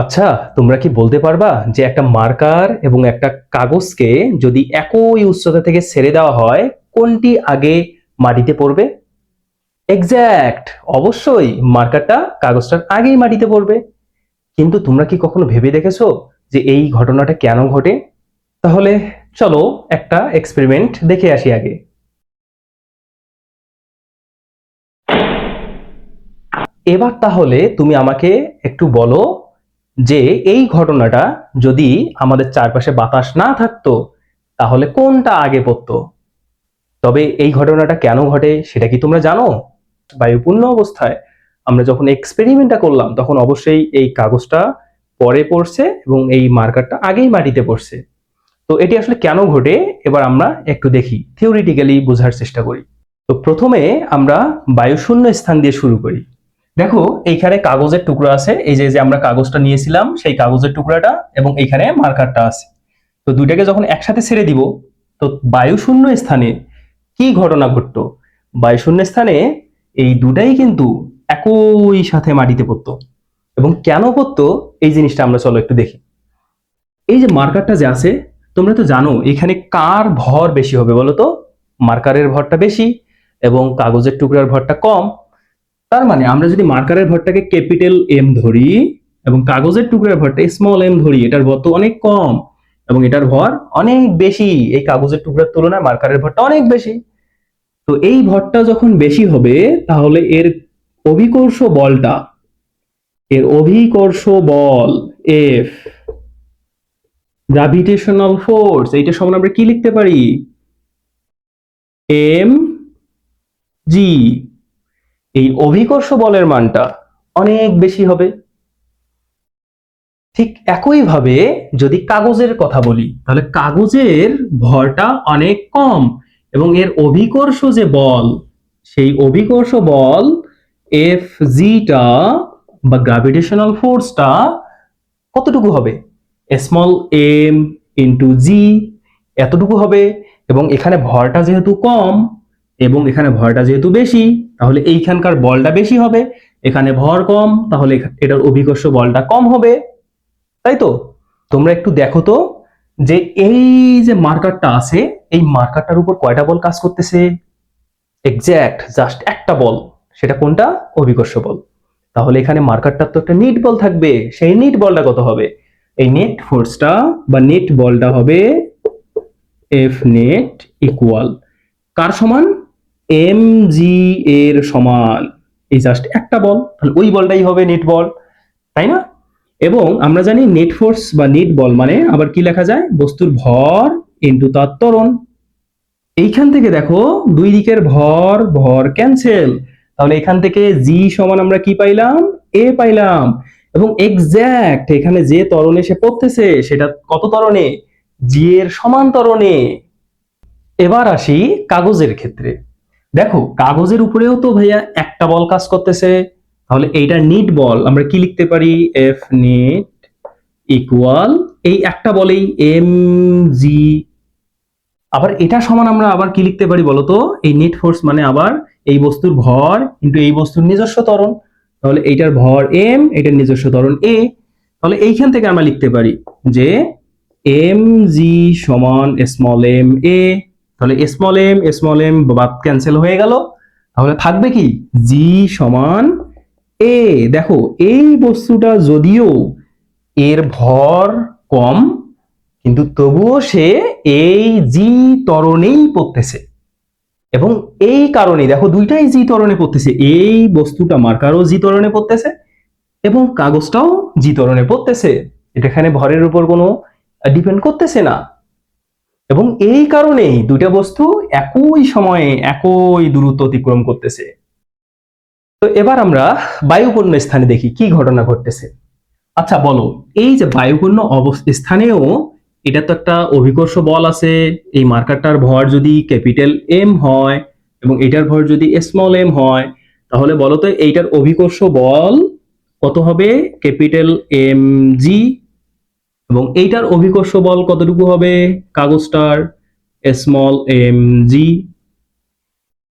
আচ্ছা, তোমরা কি বলতে পারবা যে একটা মার্কার এবং একটা কাগজকে যদি একই উচ্চতা থেকে ছেড়ে দেওয়া হয়, কোনটি আগে মাটিতে পড়বে? এক্সাক্ট! অবশ্যই মার্কারটা কাগজটার আগেই মাটিতে পড়বে। কিন্তু তোমরা কি কখনো ভেবে দেখেছো যে এই ঘটনাটা কেন ঘটে? তাহলে চলো একটা এক্সপেরিমেন্ট দেখে আসি আগে। এবার তাহলে তুমি আমাকে একটু বলো যে এই ঘটনাটা যদি আমাদের চারপাশে বাতাস না থাকতো তাহলে কোনটা আগে পড়তো? তবে এই ঘটনাটা কেন ঘটে সেটা কি তোমরা জানো? বায়ুপূর্ণ অবস্থায় আমরা যখন এক্সপেরিমেন্টটা করলাম তখন অবশ্যই এই কাগজটা পরে পড়ছে এবং এই মার্কারটা আগেই মাটিতে পড়ছে। তো এটি আসলে কেন ঘটে এবার আমরা একটু দেখি, থিওরিটিক্যালি বোঝার চেষ্টা করি। তো প্রথমে আমরা বায়ুশূন্য স্থান দিয়ে শুরু করি। দেখো এইখানে কাগজের টুকরা আছে, এই যে যে আমরা কাগজটা নিয়েছিলাম সেই কাগজের টুকরাটা এবং এইখানে মার্কারটা আছে। তো দুইটাকে যখন একসাথে ছেড়ে দিব তো বায়ুশূন্য স্থানে কি ঘটনা ঘটতো? বায়ুশূন্য স্থানে এই দুটাই কিন্তু একই সাথে মাটিতে পড়তো। এবং কেন পড়তো এই জিনিসটা আমরা চলো একটু দেখি। এই যে মার্কারটা যে আছে, তোমরা তো জানো এখানে কার ভর বেশি হবে বলো তো? মার্কারের ভরটা বেশি এবং কাগজের টুকরার ভরটা কম। তার মানে আমরা যদি মার্কারের ভরটাকে ক্যাপিটাল এম ধরি এবং কাগজের টুকরার ভরটা স্মল এম ধরি, এটার ভর তো অনেক কম এবং এটার ভর অনেক বেশি। এই কাগজের টুকরার তুলনায় মার্কারের ভরটা অনেক বেশি। তো এই ভরটা যখন বেশি হবে তাহলে অভিকর্ষ বলটা এর অভিকর্ষ বল এফ, গ্র্যাভিটেশনাল ফোর্স, এইটা সমান আমরা কি লিখতে পারি? M G. এই অভিকর্ষ বলের মানটা অনেক বেশি হবে। ঠিক একইভাবে যদি কাগজের কথা বলি তাহলে কাগজের ভরটা অনেক কম এবং এর অভিকর্ষ যে বল সেই অভিকর্ষ বল এফ জিটা বা গ্র্যাভিটেশনাল ফোর্সটা কতটুকু হবে? স্মল এম ইন্টু জি, এতটুকু হবে। এবং এখানে ভরটা যেহেতু কম এবং এখানে ভরটা যেহেতু বেশি তাহলে এইখানকার বলটা বেশি হবে, এখানে ভর কম তাহলে এটার অভিকর্ষ বলটা কম হবে। তাই তো? তোমরা একটু দেখো তো যে এই যে মার্কারটা আছে এই মার্কারটার উপর কয়টা বল কাজ করতেছে? এক্সাক্ট জাস্ট একটা বল। সেটা কোনটা? অভিকর্ষ বল। তাহলে এখানে মার্কারটার তো একটা নিট বল থাকবে, সেই নিট বলটা কত হবে? এই নেট ফোর্সটা বা নেট বলটা হবে এফ নেট ইকুয়াল কার সমান? এম জি এর সমান। এই জাস্ট একটা বল, তাহলে ওই বলটাই হবে নেট বল, তাই না? এবং আমরা জানি নেট ফোর্স বা নেট বল মানে আবার কি লেখা যায়? বস্তুর ভর ইন্টু তার ত্বরণ। এইখান থেকে দেখো দুই দিকের ভর ভর ক্যান্সেল, তাহলে এখান থেকে জি সমান আমরা কি পাইলাম? এ পাইলাম। এবং এক্সাক্ট এখানে যে ত্বরণে সে পড়তেছে সেটা কত ত্বরণে? জি এর সমান ত্বরণে। এবার আসি কাগজের ক্ষেত্রে। দেখো কাগজের উপরেও তো ভাইয়া একটা বল কাজ করতেছে, তাহলে এইটা নিট বল আমরা কি লিখতে পারি? এফ নিট ইকুয়াল এই একটা বলেই এম জি। আবার এটা সমান আমরা আবার কি লিখতে পারি বলতো? এই নেট ফোর্স মানে আবার এই বস্তুর ভর কিন্তু এই বস্তুর নিজস্ব ত্বরণ, তাহলে এইটার ভর এম, এটার নিজস্ব ত্বরণ এ। তাহলে এইখান থেকে আমরা লিখতে পারি যে এম জি সমান স্মল এম এ। তাহলে স্মল এম বাদ ক্যান্সেল হয়ে গেল, তাহলে থাকবে কি? জি সমান এ। দেখো এই বস্তুটা যদিও এর ভর কম কিন্তু তবুও সে এই জি ত্বরণেই পড়তেছে। এবং এই কারণেই দেখো দুইটাই জি ত্বরণে পড়তেছে, এই বস্তুটা মার্কারও জি ত্বরণে পড়তেছে এবং কাগজটাও জি ত্বরণে পড়তেছে। এটা এখানে ভরের উপর কোনো ডিপেন্ড করতেছে না। এবং এই কারণেই দুইটা বস্তু একই সময়ে একই দূরত্ব অতিক্রম করতেছে। তো এবার আমরা বায়ুপূর্ণ স্থানে দেখি কি ঘটনা ঘটতেছে। আচ্ছা বলো, এই যে বায়ুপূর্ণ স্থানেও এটা তো একটা অভিকর্ষ বল আছে। এই মার্কারটার ভর যদি ক্যাপিটাল এম হয় এবং এটার ভর যদি স্মল এম হয় তাহলে বলো তো এইটার অভিকর্ষ বল কত হবে? Capital M G. এবং এইটার অভিকর্ষ বল কতটুকু হবে? কাগজটার স্মল এম জি।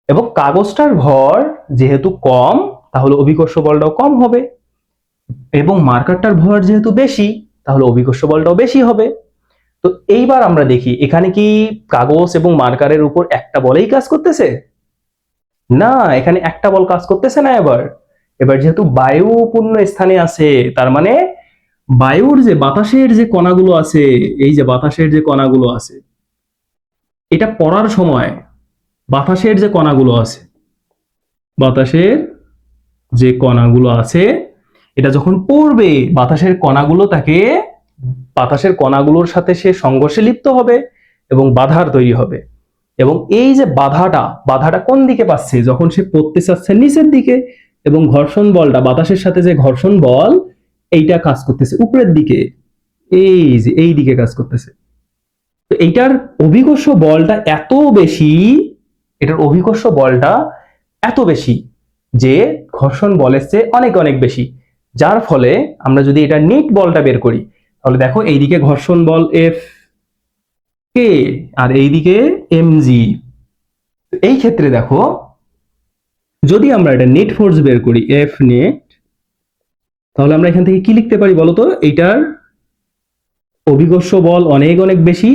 এবং কাগজটার ভর যেহেতু কম তাহলে অভিকর্ষ বলটাও কম হবে। এবং মার্কারটার ভর যেহেতু বেশি, তাহলে অভিকর্ষ বলটাও বেশি হবে। তো এইবার আমরা দেখি এখানে কি কাগজ এবং মার্কারের উপর একটা বলেই কাজ করতেছে? না, এখানে একটা বল কাজ করতেছে না। এবার এবার যেহেতু বায়ু পূর্ণ স্থানে আছে, তার মানে বায়ুর যে বাতাসের যে কণাগুলো আছে, এই যে বাতাসের যে কণাগুলো আছে, এটা পড়ার সময় বাতাসের যে কণাগুলো আছে, বাতাসের যে কণাগুলো আছে, এটা যখন পড়বে বাতাসের কণাগুলো তাকে, বাতাসের কণাগুলোর সাথে সে সংঘর্ষে লিপ্ত হবে এবং বাধার তৈরি হবে। এবং এই যে বাধাটা, বাধাটা কোন দিকে পাচ্ছে? যখন সে পড়তে চাচ্ছে নিচের দিকে, এবং ঘর্ষণ বলটা, বাতাসের সাথে যে ঘর্ষণ বল, এইটা কাজ করতেছে উপরের দিকে, এই যে এই দিকে কাজ করতেছে। তো এইটার অভিকর্ষ বলটা এত বেশি, এটার অভিকর্ষ বলটা এত বেশি যে ঘর্ষণ বলের চেয়ে অনেক অনেক বেশি। যার ফলে আমরা যদি এটা নিট বলটা বের করি, তাহলে দেখো এইদিকে ঘর্ষণ বল এফ কে আর এইদিকে এম জি। এই ক্ষেত্রে দেখো, যদি আমরা এটা নেট ফোর্স বের করি এফ নেট, তাহলে আমরা এখান থেকে কি লিখতে পারি বলতো? এইটার অভিকর্ষ বল অনেক অনেক বেশি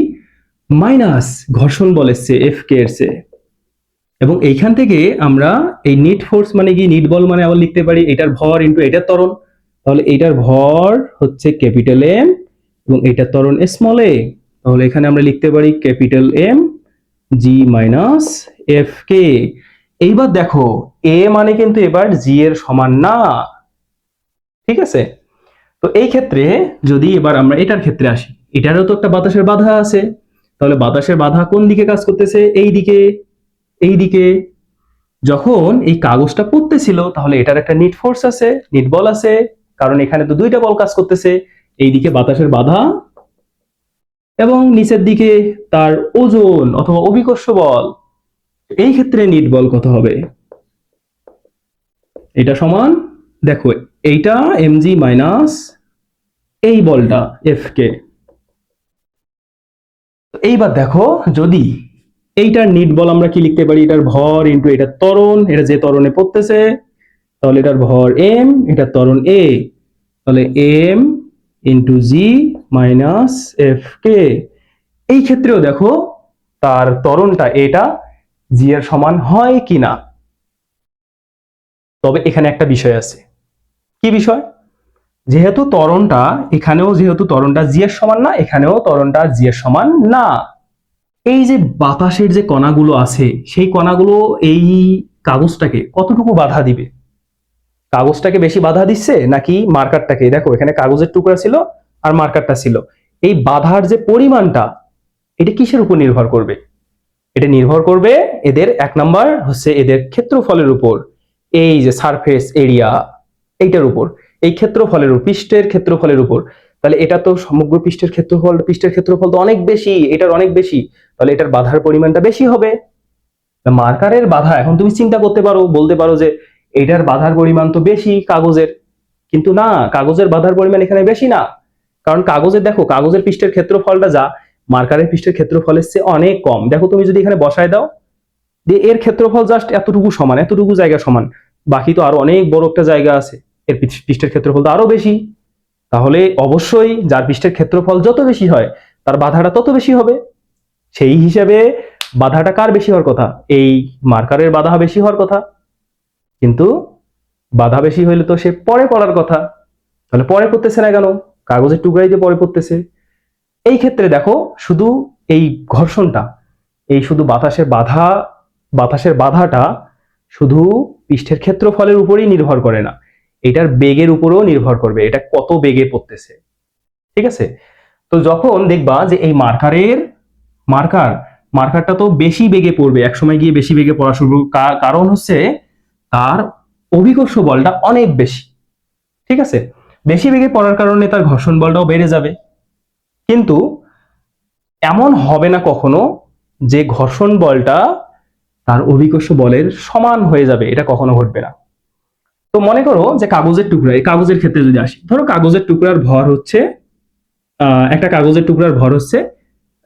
মাইনাস ঘর্ষণ বল এসছে এফ কে এর চেয়ে। এবং এইখান থেকে আমরা এই নেট ফোর্স মানে কি, নিট বল মানে আবার লিখতে পারি এটার ভর ইন্টু এটার ত্বরণ। তাহলে এটার ভর হচ্ছে ক্যাপিটাল এম এবং এটার ত্বরণ স্মল এ। তাহলে এখানে আমরা লিখতে পারি capital M G minus F কে। এইবার দেখো এ মানে কিন্তু এবার জি এর সমান না, ঠিক আছে? তো এই ক্ষেত্রে যদি এবার আমরা এটার ক্ষেত্রে আসি, এটারও তো একটা বাতাসের বাধা আছে। তাহলে বাতাসের বাধা কোন দিকে কাজ করতেছে? এই দিকে, এই দিকে। যখন এই কাগজটা পড়তেছিল, তাহলে এটার একটা নিট ফোর্স আছে, নিট বল আছে, কারণ এখানে তো দুইটা বল কাজ করতেছে, এইদিকে বাতাসের বাধা এবং নিচের দিকে তার ওজন অথবা অভিকর্ষ বল। এই ক্ষেত্রে নিট বল কত হবে? এটা সমান, দেখো এইটা এমজি মাইনাস এই বলটা এফ কে। এইবার দেখো, যদি এইটার নিট বল আমরা কি লিখতে পারি? এটার ভর ইন্টু এটার ত্বরণ, এটা যে ত্বরণে পড়তেছে, তাহলে এটার ভর এম, এটার ত্বরণ এ, তাহলে এম ইন্টু জি মাইনাস এফ কে। এই ক্ষেত্রেও দেখো তার ত্বরণটা এটা জি এর সমান হয় কিনা। তবে এখানে একটা বিষয় আছে। কি বিষয়? যেহেতু ত্বরণটা, এখানেও যেহেতু ত্বরণটা জি এর সমান না, এখানেও ত্বরণটা জি এর সমান না। এই যে বাতাসের যে কণাগুলো আছে, সেই কণাগুলো এই কাগজটাকে কতটুকু বাধা দিবে? কাগজটাকে বেশি বাধা দিচ্ছে নাকি মার্কারটাকে? দেখো এখানে কাগজের টুকরা ছিল আর মার্কারটা ছিল, এই বাধার যে পরিমাণটা, এটা কিসের উপর নির্ভর করবে? এটা নির্ভর করবে এদের এক নাম্বার হচ্ছে এদের ক্ষেত্রফলের উপর, এই যে সারফেস এরিয়া, এইটার উপর, এই ক্ষেত্রফলের উপর, পৃষ্ঠের ক্ষেত্রফলের উপর। তাহলে এটা তো সমগ্র পৃষ্ঠের ক্ষেত্রফল তো অনেক বেশি, এটার অনেক বেশি, তাহলে এটার বাধার পরিমাণটা বেশি হবে। মার্কারের বাধা, এখন তুমি চিন্তা করতে পারো, বলতে পারো যে এটার বাধার পরিমাণ তো বেশি কাগজের, কিন্তু না, কাগজের বাধার পরিমাণ এখানে বেশি না। কারণ কাগজের, দেখো কাগজের পৃষ্ঠের ক্ষেত্রফলটা যা মার্কারের পৃষ্ঠের ক্ষেত্রফলের চেয়ে অনেক কম। দেখো তুমি যদি এখানে বসায় দাও, যে এর ক্ষেত্রফল জাস্ট এতটুকু সমান, এতটুকু জায়গা সমান, বাকি তো আরো অনেক বড় একটা জায়গা আছে, এর পৃষ্ঠের ক্ষেত্রফল তো আরো বেশি। তাহলে অবশ্যই যার পৃষ্ঠের ক্ষেত্রফল যত বেশি হয়, তার বাধাটা তত বেশি হবে। সেই হিসাবে বাধাটা কার বেশি হওয়ার কথা? এই মার্কারের বাধা বেশি হওয়ার কথা। কিন্তু বাধা বেশি হইলে তো সে পরে পড়ার কথা, তাহলে পরে পড়তেছে না কেন? কাগজের টুকরাই যে পরে পড়তেছে। এই ক্ষেত্রে দেখো, শুধু এই ঘর্ষণটা, এই শুধু বাতাসের বাধা, বাতাসের বাধাটা শুধু পৃষ্ঠের ক্ষেত্রফলের উপরেই নির্ভর করে না, এটার বেগের উপরেও নির্ভর করবে, এটা কত বেগে পড়তেছে, ঠিক আছে? তো যখন দেখবা যে এই মার্কারটা তো বেশি বেগে পড়বে, একসময় গিয়ে বেশি বেগে পড়া শুরু, কারণ হচ্ছে তার অভিকর্ষ বলটা অনেক বেশি, ঠিক আছে? বেশি বেগে পড়ার কারণে তার ঘর্ষণ বলটাও বেড়ে যাবে। কিন্তু এমন হবে না কখনো যে ঘর্ষণ বলটা তার অভিকর্ষ বলের সমান হয়ে যাবে, এটা কখনো ঘটবে না। তো মনে করো যে কাগজের টুকরা, এই কাগজের ক্ষেত্রে যদি আসি, ধরো কাগজের টুকরার ভর হচ্ছে, একটা কাগজের টুকরার ভর হচ্ছে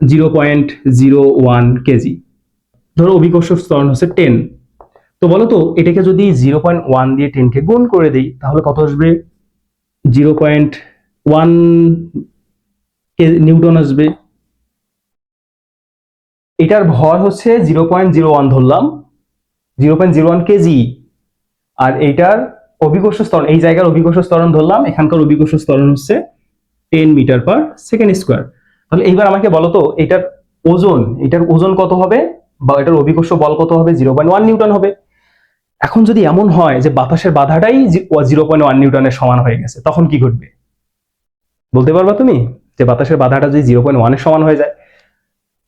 0.01 কেজি, ধরো অভিকর্ষ ত্বরণ হচ্ছে 10। তো বলো তো এটাকে যদি 0.1 দিয়ে 10 কে গুণ করে দিই, তাহলে কত আসবে? 0.1 নিউটন আসবে। এটার ভর হচ্ছে 0.01 ধরলাম, 0.01 কেজি। আর এইটার অভিকর্ষ ত্বরণ, এই জায়গার অভিকর্ষ ত্বরণ ধরলাম, এখানকার অভিকর্ষ ত্বরণ হচ্ছে 10 মিটার পার সেকেন্ড স্কোয়ার। তাহলে এইবার আমাকে বলো তো এটার ওজন কত হবে, বা এটার অভিকর্ষ বল কত হবে? 0.1 নিউটন হবে। এখন যদি এমন হয় যে বাতাসের বাধাটাই 0.1 নিউটনের সমান হয়ে গেছে, তখন কি ঘটবে বলতে পারবা তুমি? যে বাতাসের বাধাটা যদি 0.1 এর সমান হয়ে যায়,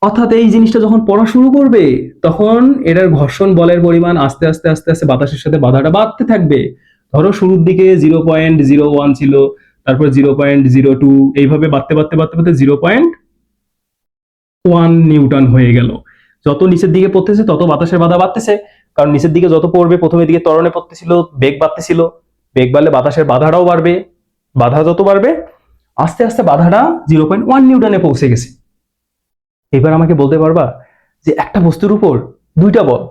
অর্থাৎ এই জিনিসটা যখন পড়া শুরু করবে তখন এটার ঘর্ষণ বলের পরিমাণ আস্তে আস্তে আস্তে আস্তে বাতাসের সাথে বাধাটা বাড়তে থাকবে। ধরো শুরুর দিকে 0.01 ছিল, তারপর 0.02, এইভাবে বাড়তে বাড়তে বাড়তে বাড়তে 0.1 নিউটন হয়ে গেল। যত নিচের দিকে পড়তেছে তত বাতাসের বাধা বাড়তেছে, কারণ নিচের দিকে যত পড়বে, প্রথমের দিকে ত্বরণে পড়তেছিল, বেগ বাড়তেছিল, বেগ বাড়লে বাতাসের বাধাটাও বাড়বে, বাধা যত বাড়বে আস্তে আস্তে বাধাটা 0.1 নিউটনে পৌঁছে গেছে। এবার আমাকে বলতে পারবা যে একটা বস্তুর উপর দুইটা বল,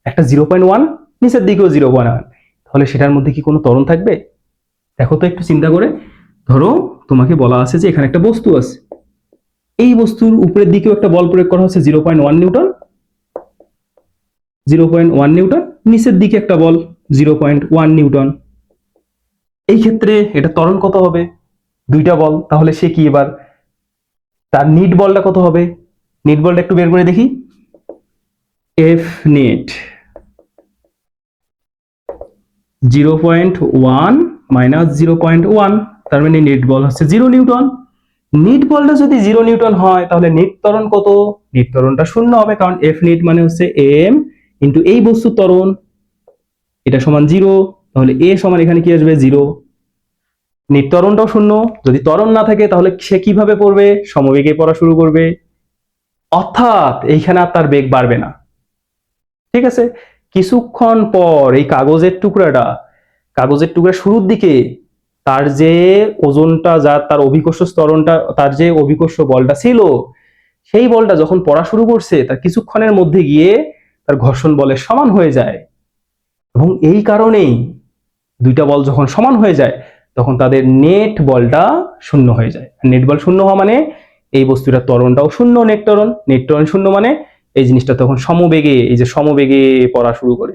একটা 0.1, নিচের দিকেও 0.1, তাহলে সেটার মধ্যে কি কোনো ত্বরণ থাকবে? দেখো তো একটু চিন্তা করে। ধরো তোমাকে বলা আছে যে এখানে একটা বস্তু আছে, এই বস্তুর উপরের দিকেও একটা বল প্রয়োগ করা হচ্ছে 0.1 নিউটন, 0.1 নিউটন, নিচের দিকে একটা বল 0.1 নিউটন। এই ক্ষেত্রে এটা ত্বরণ কত হবে? দুইটা বল, তাহলে সে কি এবার তার নিট বলটা কত হবে? নিট বলটা একটু বের করে দেখি। এফ নেট 0.1 মাইনাস 0.1, তার মানে নেট বল হচ্ছে 0 নিউটন। নিট বলটা যদি 0 নিউটন হয় তাহলে নিট ত্বরণ কত? নিট ত্বরণটা 0 হবে, কারণ এফ নিট মানে হচ্ছে এম ইন্টু এই বস্তুর ত্বরণ, এটা সমান 0, তাহলে এ সমান এখানে কি আসবে? 0। নিট ত্বরণটাও 0, যদি ত্বরণ না থাকে তাহলে সে কিভাবে পড়বে? সমবেগে পড়া শুরু করবে, অর্থাৎ এইখানে আর তার বেগ বাড়বে না। ঠিক আছে, কিছুক্ষণ পর এই কাগজের টুকরা শুরুর দিকে তার যে ওজনটা, তার অভিকর্ষ ত্বরণটা, তার যে অভিকর্ষ বলটা ছিল, সেই বলটা যখন পড়া শুরু করছে তার কিছুক্ষণের মধ্যে গিয়ে তার ঘর্ষণ বলের সমান হয়ে যায়। এবং এই কারণেই দুইটা বল যখন সমান হয়ে যায় তখন তাদের নেট বলটা 0 হয়ে যায়। নেট বল 0 হওয়া মানে এই বস্তুটার ত্বরণটাও 0, নেট ত্বরণ 0 মানে এই জিনিসটা তখন সমবেগে পড়া শুরু করে।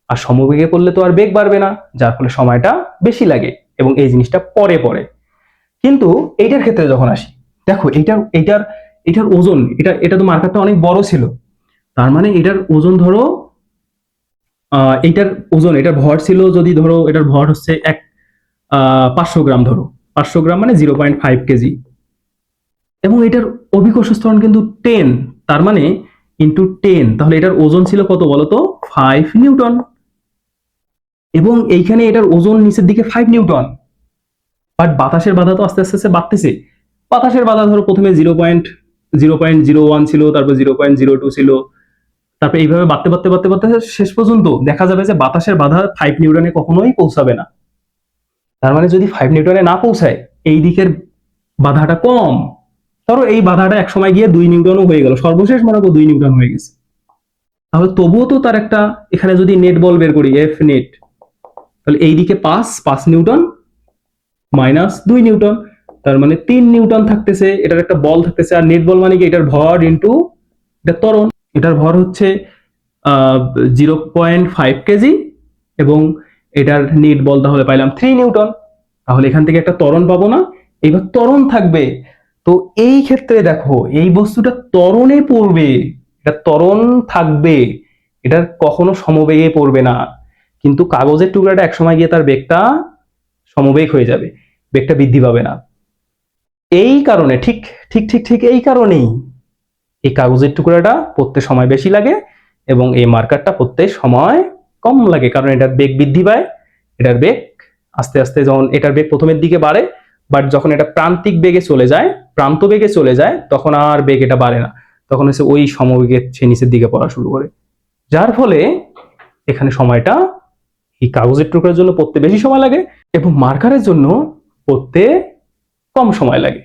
আর সমবেগে পড়লে তো আর বেগ বাড়বে না, যার ফলে সময়টা বেশি লাগে এবং এই জিনিসটা পরে পড়ে। কিন্তু এইটার ক্ষেত্রে যখন আসি, দেখো এটার ওজন, এটা তো মার্কারটা অনেক বড় ছিল, তার মানে এটার ওজন ধরো এটার ভর ছিল, যদি ধরো এটার ভর হচ্ছে 500 গ্রাম, ধরো 500 গ্রাম মানে 0.5 কেজি, এবং এটার অভিকর্ষ ত্বরণ কিন্তু 10, তার মানে ইন্টু 10, তাহলে এটার ওজন ছিল কত বলতো? 5 নিউটন। এবং এইখানে এটার ওজন নিচের দিকে 5 নিউটন, বাট বাতাসের বাধা তো আস্তে আস্তে আস্তে বাড়তেছে। বাতাসের বাধা ধরো প্রথমে 0.01 ছিল, তারপর 0.02 ছিল, তারপর এইভাবে বাড়তে বাড়তে বাড়তে বাড়তে শেষ পর্যন্ত দেখা যাবে যে বাতাসের বাধা 5 নিউটনে কখনোই পৌঁছাবে না। তার মানে যদি 5 নিউটনে না পৌঁছায়, এই দিকের বাধাটা কম, ধরো এই বাধাটা একসময় গিয়ে 2 নিউটনও হয়ে গেল, সর্বশেষ মনে করো 2 নিউটন হয়ে গেছে, তাহলে তবুও তো তার একটা, এখানে যদি নেট বল বের করি এফ নেট, তাহলে এইদিকে 5 নিউটন মাইনাস 2 নিউটন, তার মানে 3 নিউটন থাকতেছে, এটার একটা বল থাকতেছে। আর নেট বল মানে কি? এটার ভর ইন্টু এটা ত্বরণ, এটার ভর হচ্ছে 0.5 কেজি এবং এটার নেট বল তাহলে পাইলাম 3 নিউটন। তাহলে এখান থেকে একটা ত্বরণ পাবো না, এবার ত্বরণ থাকবে। তো এই ক্ষেত্রে দেখো এই বস্তুটা ত্বরণে পড়বে, এটা ত্বরণ থাকবে, এটার কখনো সমবেগে পড়বে না। কিন্তু কাগজের টুকরাটা একসময় গিয়ে তার বেগটা সমবেগ হয়ে যাবে, বেগটা বৃদ্ধি পাবে না। এই কারণে ঠিক ঠিক ঠিক ঠিক এই কারণেই এই কাগজের টুকরাটা পড়তে সময় বেশি লাগে এবং এই মার্কারটা পড়তে সময় কম লাগে, কারণ এটার বেগ বৃদ্ধি পায়। এটার বেগ আস্তে আস্তে, যখন এটার বেগ প্রথমের দিকে বাড়ে, বাট যখন এটা প্রান্ত বেগে চলে যায় তখন আর বেগ এটা বাড়ে না, তখন হচ্ছে ওই সমবেগে সে নিচের দিকে পড়া শুরু করে। যার ফলে এখানে সময়টা এই কাগজের টুকরার জন্য পড়তে বেশি সময় লাগে এবং মার্কারের জন্য পড়তে কম সময় লাগে।